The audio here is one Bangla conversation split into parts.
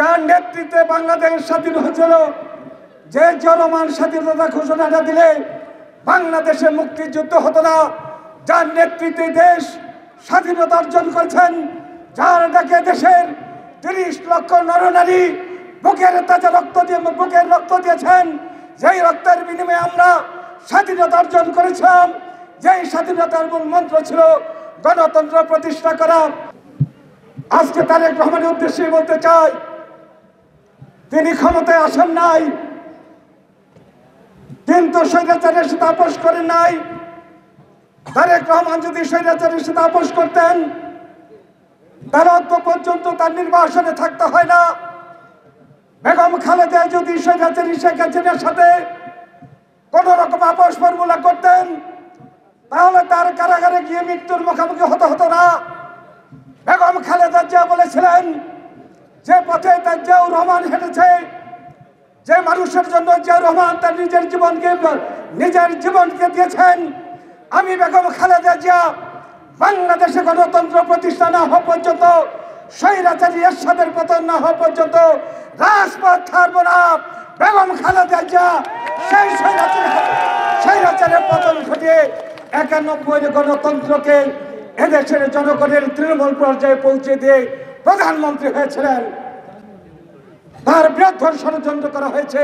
যার নেতৃত্বে বাংলাদেশ স্বাধীন হয়েছিল, যে জনমান স্বাধীনতা ঘোষণাটা দিলে বাংলাদেশে মুক্তিযুদ্ধ হতো না, যার নেতৃত্বে দেশ স্বাধীনতা অর্জন করেছেন, যার ডাকে দেশের ৩০ লক্ষ নরনারী বুকের তাজা রক্ত দিয়েছেন, যেই রক্তের বিনিময়ে আমরা স্বাধীনতা অর্জন করেছিলাম, যেই স্বাধীনতার মূল মন্ত্র ছিল গণতন্ত্র প্রতিষ্ঠা করা। আজকে তারেক রহমানের উদ্দেশ্যে বলতে চাই, তিনি ক্ষমতায় আসেন নাই, কিন্তু স্বৈরাচারের সাথে আপোষ করেন নাই। তারেক রহমান যদি স্বৈরাচারের সাথে আপোষ করতেন, তাহলে অন্ত পর্যন্ত তার নির্বাসনে থাকতে হয় না। বেগম খালেদা যদি স্বৈরাচারী শেখ হাসিনার সাথে কোন রকম আপোষ ফর্মুলা করতেন, তাহলে তার কারাগারে গিয়ে মৃত্যুর মুখোমুখি হতো না। বেগম খালেদা জিয়া বলেছিলেন, যে পথে তার জিয়াউর রহমান হেঁটেছে, যে মানুষের জন্য জিয়াউর রহমান তার নিজের জীবনকে দিয়েছেন, আমি বেগম খালেদা জিয়া বাংলাদেশে গণতন্ত্র প্রতিষ্ঠা না হওয়া পর্যন্ত, স্বৈরাচারী এরশাদের পতন না হওয়া পর্যন্ত রাজপথ ছাড়ব না। বেগম খালেদা জিয়া সেই স্বৈরাচারের পতন ঘটিয়ে ৯১ গণতন্ত্রকে এদেশের জনগণের তৃণমূল পর্যায়ে পৌঁছে দিয়ে প্রধানমন্ত্রী হয়েছিলেন। তার বিরুদ্ধে ষড়যন্ত্র করা হয়েছে।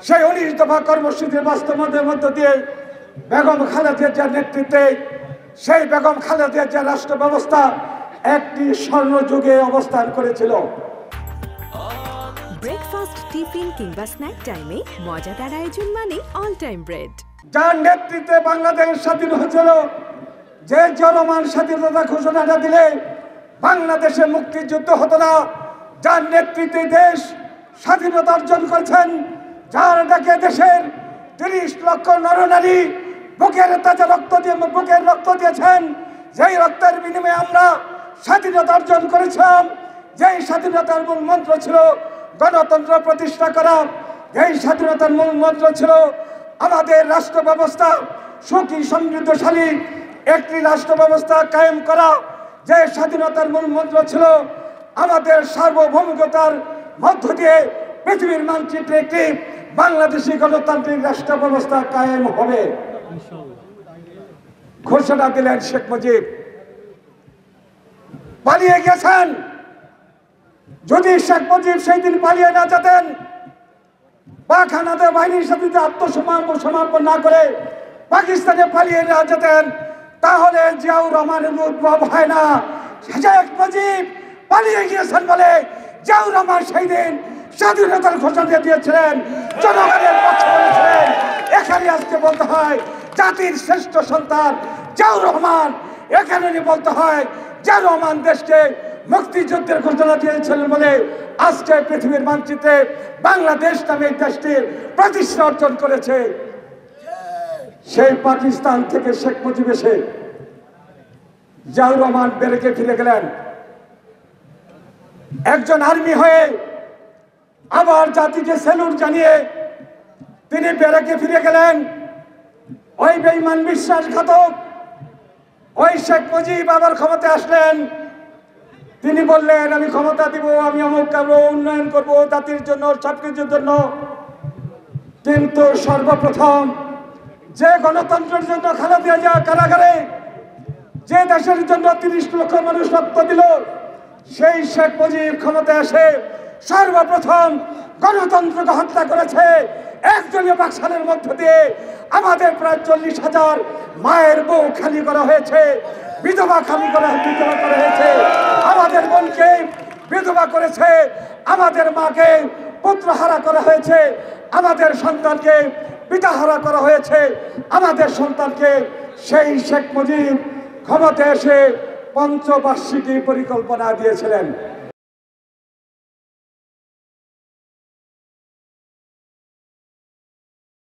সেই ১৯ দফা কর্মসূচির বাস্তবায়নের মধ্য দিয়ে বেগম খালেদা জিয়ার নেতৃত্বে সেই বেগম খালেদা জিয়ার রাষ্ট্র ব্যবস্থা একটি স্বর্ণযুগে অবস্থান করেছিল। ব্রেকফাস্ট, টিফিন কিংবা স্ন্যাক টাইমে মজাদার আয়োজন মানে অল টাইম ব্রেড। যার নেতৃত্বে বাংলাদেশ স্বাধীন হয়েছিল, যে জনমান স্বাধীনতা ঘোষণাটা দিলে বাংলাদেশে মুক্তিযুদ্ধ হতো না, যার নেতৃত্বে দেশ স্বাধীনতা অর্জন করেছেন, যার ডাকে দেশের ৩০ লক্ষ নরনারী বুকের তাজা রক্ত দিয়েছেন, যেই রক্তের বিনিময়ে আমরা স্বাধীনতা অর্জন করেছিলাম, যেই স্বাধীনতার মূল মন্ত্র ছিল গণতন্ত্র প্রতিষ্ঠা করা, যেই স্বাধীনতার মূল মন্ত্র ছিল আমাদের রাষ্ট্র ব্যবস্থা সুখী সমৃদ্ধশালী একটি রাষ্ট্র ব্যবস্থা কায়েম করা, যে স্বাধীনতার মূল মন্ত্র ছিল আমাদের সার্বভৌমিকতার মধ্য দিয়ে পৃথিবীর মানচিত্রে একটি বাংলাদেশি গণতান্ত্রিক রাষ্ট্র ব্যবস্থা কায়েম হবে। ঘোষণা দিলেন শেখ মুজিব, পালিয়ে গেছেন। যদি শেখ মুজিব সেই দিন পালিয়ে না যেতেন, বা খানাদার বাহিনীর সাথে আত্মসমর্পণ না করে পাকিস্তানে পালিয়ে না যেতেন, তাহলে জিয়াউর রহমানের উদ্ভব হয় না। শেখ মুজিব পালিয়ে গিয়েছেন বলে জিয়াউর রহমান সেই দিন স্বাধীনতার ঘোষণা দিয়েছিলেন, জনগণের পক্ষে বলেছিলেন। এখানে আজকে বলতে হয় জাতির শ্রেষ্ঠ সন্তান জিয়াউর রহমান, এখানে বলতে হয় জিয়াউর রহমান দেশকে মুক্তিযুদ্ধের ঘোষণা দিয়েছিলেন বলে আজকে পৃথিবীর মানচিত্রে বাংলাদেশ নামে দেশটির প্রতিষ্ঠা অর্জন করেছে। সেই পাকিস্তান থেকে শেখ মুজিব এসে জিয়াউর রহমান বেরেকে ফিরে গেলেন। একজন আর্মি হয়ে আবার জাতিকে স্যালুট জানিয়ে তিনি বেরেকে ফিরে গেলেন। ওই বেঈমান বিশ্বাসঘাতক ওই শেখ মুজিব আবার ক্ষমতায় আসলেন। তিনি বললেন, আমি ক্ষমতা দিব, আমি অমুক করবো, উন্নয়ন করবো জাতির জন্য, সবকিছুর জন্য। কিন্তু সর্বপ্রথম যে গণতন্ত্রের জন্য খালেদা জিয়া কারাগারে, যে দেশের জন্য ৩০ লক্ষ মানুষ রক্ত দিল, সেই শেখ মুজিব ক্ষমতায় আসে সর্বপ্রথম গণতন্ত্রকে হত্যা করেছে। একজনীয় বাকশালের মধ্য দিয়ে আমাদের প্রায় ৪০,০০০ মায়ের বউ খালি করা হয়েছে, বিধবা করা হয়েছে, আমাদের বোনকে বিধবা করেছে, আমাদের মাকে পুত্রহারা করা হয়েছে, আমাদের সন্তানকে পিতাহারা করা হয়েছে, আমাদের সন্তানকে। সেই শেখ মুজিব ক্ষমতায় এসে পঞ্চবার্ষিকী পরিকল্পনা দিয়েছিলেন।